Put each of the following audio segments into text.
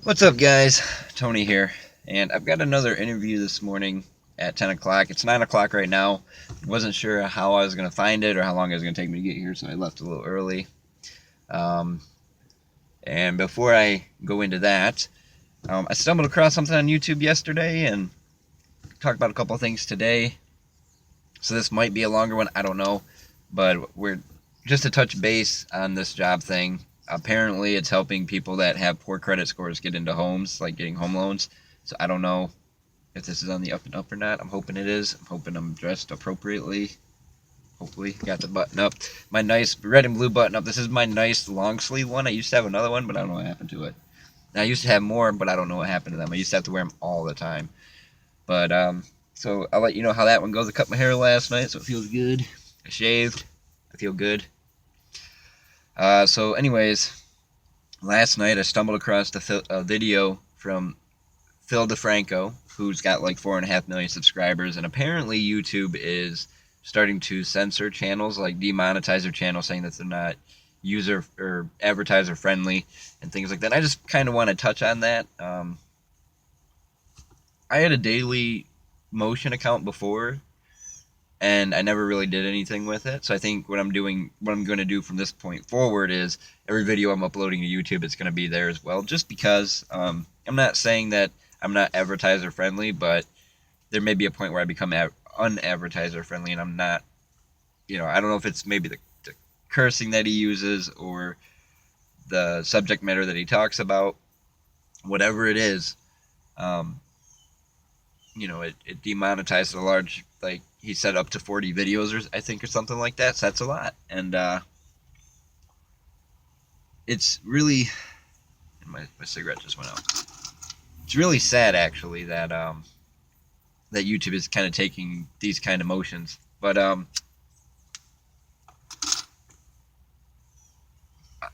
What's up, guys? Tony here, and I've got another interview this morning at 10 o'clock. It's 9 o'clock right now. Wasn't sure how I was going to find it or how long it was going to take me to get here, so I left a little early. Um, and before I go into that, I stumbled across something on YouTube yesterday and talked about a couple of things today. So this might be a longer one, I don't know. But we're just to touch base on this job thing. Apparently, it's helping people that have poor credit scores get into homes, like getting home loans. So I don't know if this is on the up and up or not. I'm hoping it is. I'm hoping I'm dressed appropriately. Hopefully, got the button up. My nice red and blue button up. This is my nice long sleeve one. I used to have another one, but I don't know what happened to it. And I used to have more, but I don't know what happened to them. I used to have to wear them all the time. But so I'll let you know how that one goes. I cut my hair last night, so it feels good. I shaved. I feel good. So anyways, last night I stumbled across a video from Phil DeFranco, who's got like 4.5 million subscribers, and apparently YouTube is starting to censor channels, like demonetize their channel, saying that they're not user or advertiser friendly and things like that. I just kind of want to touch on that. I had a Dailymotion account before, and I never really did anything with it. So I think what I'm going to do from this point forward is every video I'm uploading to YouTube, it's going to be there as well. Just because I'm not saying that I'm not advertiser friendly, but there may be a point where I become unadvertiser friendly, and I'm not. I don't know if it's maybe the cursing that he uses or the subject matter that he talks about. Whatever it is, it demonetized a large, like he said, up to 40 videos, or I think, or something like that. So that's a lot, and it's really, my cigarette just went out. It's really sad, actually, that that YouTube is kind of taking these kind of motions. But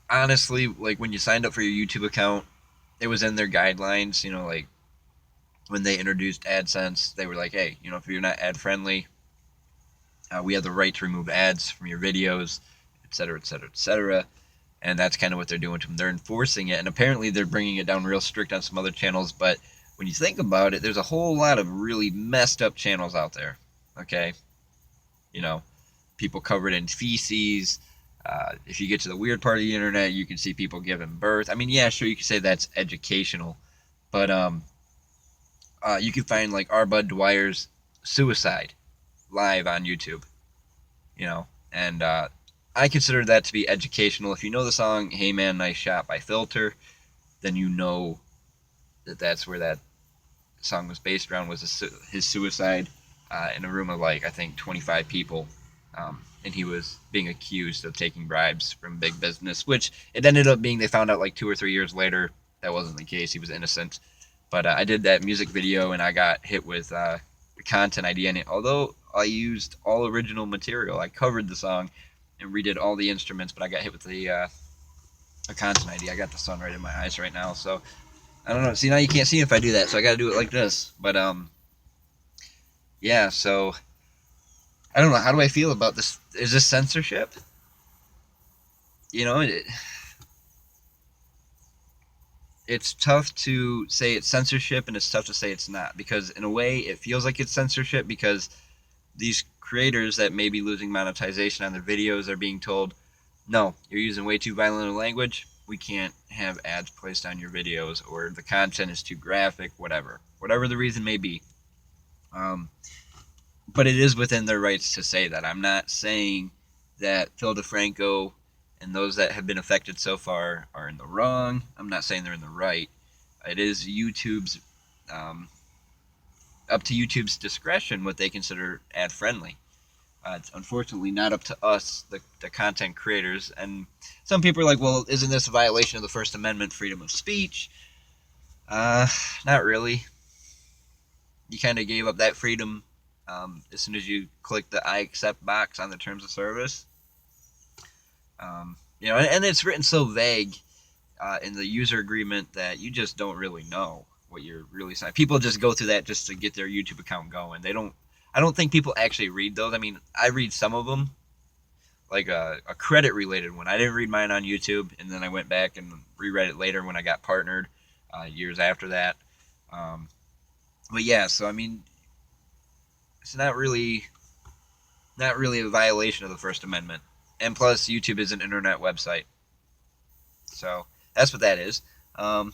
honestly, like when you signed up for your YouTube account, it was in their guidelines. Like when they introduced AdSense, they were like, hey, if you're not ad friendly, we have the right to remove ads from your videos, etc., etc., etc. And that's kind of what they're doing to them. They're enforcing it, and apparently they're bringing it down real strict on some other channels. But when you think about it, there's a whole lot of really messed up channels out there. Okay, people covered in feces. If you get to the weird part of the internet, you can see people giving birth. I mean, yeah, sure, you can say that's educational, but you can find like R. Bud Dwyer's suicide live on YouTube. And I consider that to be educational. If you know the song "Hey Man, Nice Shot" by Filter, then you know that that's where that song was based around, was his suicide in a room of like, I think, 25 people. And he was being accused of taking bribes from big business, which it ended up being, they found out like 2 or 3 years later that wasn't the case. He was innocent. But I did that music video, and I got hit with the content ID in it. Although I used all original material, I covered the song and redid all the instruments, but I got hit with the content ID. I got the sun right in my eyes right now, so I don't know. See, now you can't see if I do that, so I got to do it like this. But yeah. So I don't know. How do I feel about this? Is this censorship? It's tough to say it's censorship, and it's tough to say it's not, because in a way it feels like it's censorship, because these creators that may be losing monetization on their videos are being told, no, you're using way too violent a language, we can't have ads placed on your videos, or the content is too graphic, whatever the reason may be. But it is within their rights to say that. I'm not saying that Phil DeFranco and those that have been affected so far are in the wrong. I'm not saying they're in the right. It is up to YouTube's discretion what they consider ad friendly. It's unfortunately not up to us, the content creators. And some people are like, well, isn't this a violation of the First Amendment, freedom of speech? Not really. You kind of gave up that freedom as soon as you click the I accept box on the terms of service. And it's written so vague in the user agreement that you just don't really know what you're really signing. People just go through that just to get their YouTube account going. I don't think people actually read those. I mean, I read some of them, like a credit related one. I didn't read mine on YouTube, and then I went back and reread it later when I got partnered. years after that. But yeah, so I mean, it's not really a violation of the First Amendment. And plus, YouTube is an internet website, so that's what that is. Um,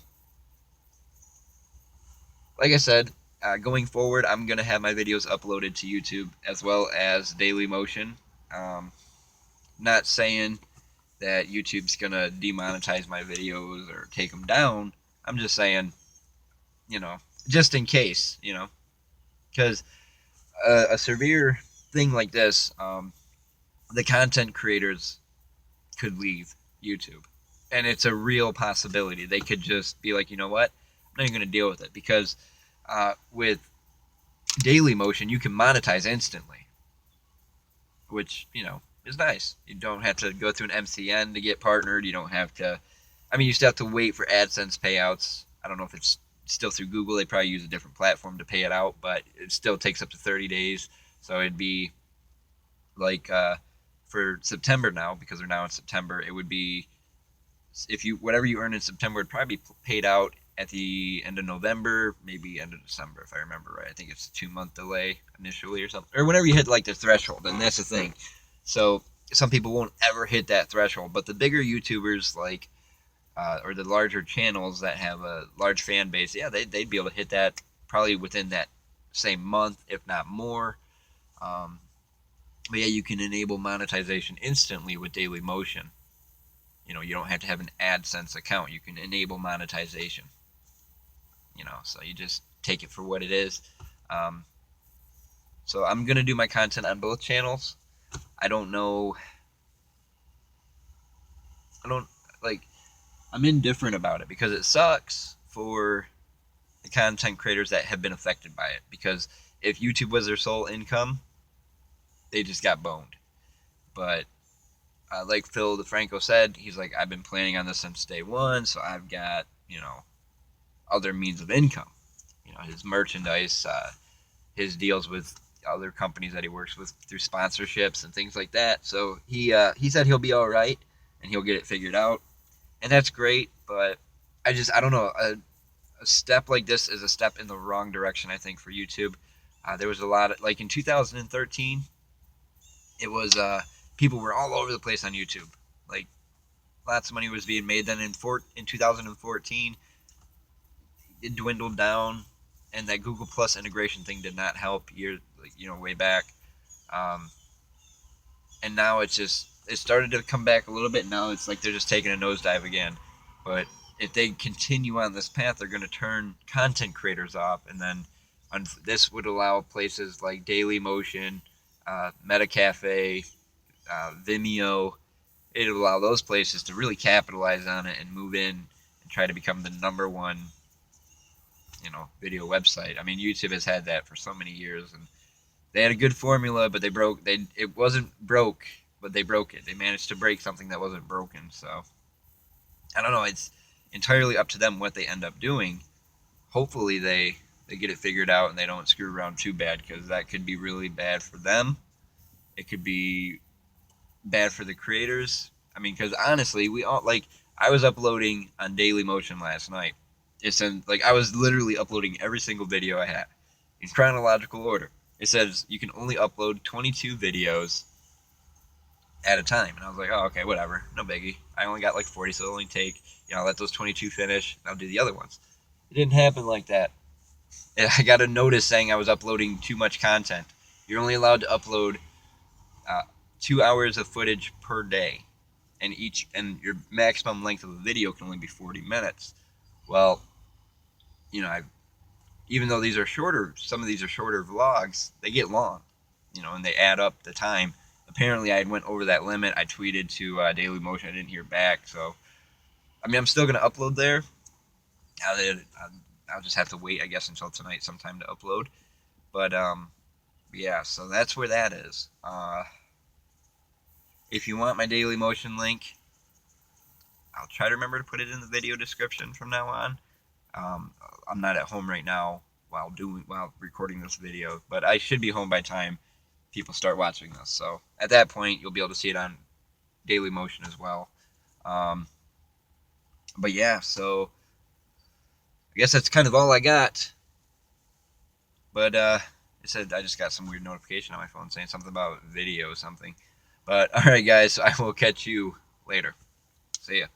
like I said, going forward, I'm gonna have my videos uploaded to YouTube as well as Dailymotion. Um, Not saying that YouTube's gonna demonetize my videos or take them down. I'm just saying, you know, just in case, because a severe thing like this, the content creators could leave YouTube, and it's a real possibility. They could just be like, you know what, I'm not even gonna deal with it because with Dailymotion, you can monetize instantly, which is nice. You don't have to go through an MCN to get partnered. You don't have to. I mean, you still have to wait for AdSense payouts. I don't know if it's still through Google. They probably use a different platform to pay it out, but it still takes up to 30 days. So it'd be like for September now, because we're now in September. It would be if you whatever you earn in September would probably be paid out at the end of November, maybe end of December, if I remember right. I think it's a 2-month delay initially or something, or whenever you hit like the threshold. And that's the thing. So some people won't ever hit that threshold, but the bigger YouTubers like or the larger channels that have a large fan base, yeah, they'd be able to hit that probably within that same month, if not more. Um, but yeah, you can enable monetization instantly with Dailymotion. You don't have to have an AdSense account. You can enable monetization. So you just take it for what it is. Um, so I'm gonna do my content on both channels. I don't know. I don't like. I'm indifferent about it because it sucks for the content creators that have been affected by it. Because if YouTube was their sole income, they just got boned. But like Phil DeFranco said, he's like, I've been planning on this since day one, so I've got other means of income. His merchandise, his deals with other companies that he works with through sponsorships and things like that. So he said he'll be all right and he'll get it figured out, and that's great. But I don't know. A step like this is a step in the wrong direction, I think, for YouTube. There was a lot of, like in 2013, it was people were all over the place on YouTube. Like lots of money was being made. Then in 2014, it dwindled down, and that Google Plus integration thing did not help way back. Um, and now it started to come back a little bit. Now it's like they're just taking a nosedive again. But if they continue on this path, they're going to turn content creators off, and then this would allow places like Dailymotion, Metacafe, Vimeo. It would allow those places to really capitalize on it and move in and try to become the number one, video website. I mean, YouTube has had that for so many years, and they had a good formula, but it wasn't broke, but they broke it. They managed to break something that wasn't broken. So I don't know. It's entirely up to them what they end up doing. Hopefully they get it figured out and they don't screw around too bad, because that could be really bad for them. It could be bad for the creators. I mean, because honestly, I was uploading on Dailymotion last night. I was literally uploading every single video I had in chronological order. It says you can only upload 22 videos at a time, and I was like, oh, okay, whatever, no biggie. I only got like 40, so I'll only take, I'll let those 22 finish, and I'll do the other ones. It didn't happen like that. I got a notice saying I was uploading too much content. You're only allowed to upload 2 hours of footage per day, and your maximum length of a video can only be 40 minutes. Well, even though these are shorter, some of these are shorter vlogs, they get long, and they add up the time. Apparently, I went over that limit. I tweeted to Dailymotion. I didn't hear back, so I mean, I'm still gonna upload there. I'll just have to wait, I guess, until tonight sometime to upload. But yeah, so that's where that is. If you want my Dailymotion link, I'll try to remember to put it in the video description from now on. I'm not at home right now while recording this video, but I should be home by time people start watching this. So at that point, you'll be able to see it on Dailymotion as well. But yeah, so guess that's kind of all I got. But it said I just got some weird notification on my phone saying something about video or something. But all right, guys, I will catch you later. See ya.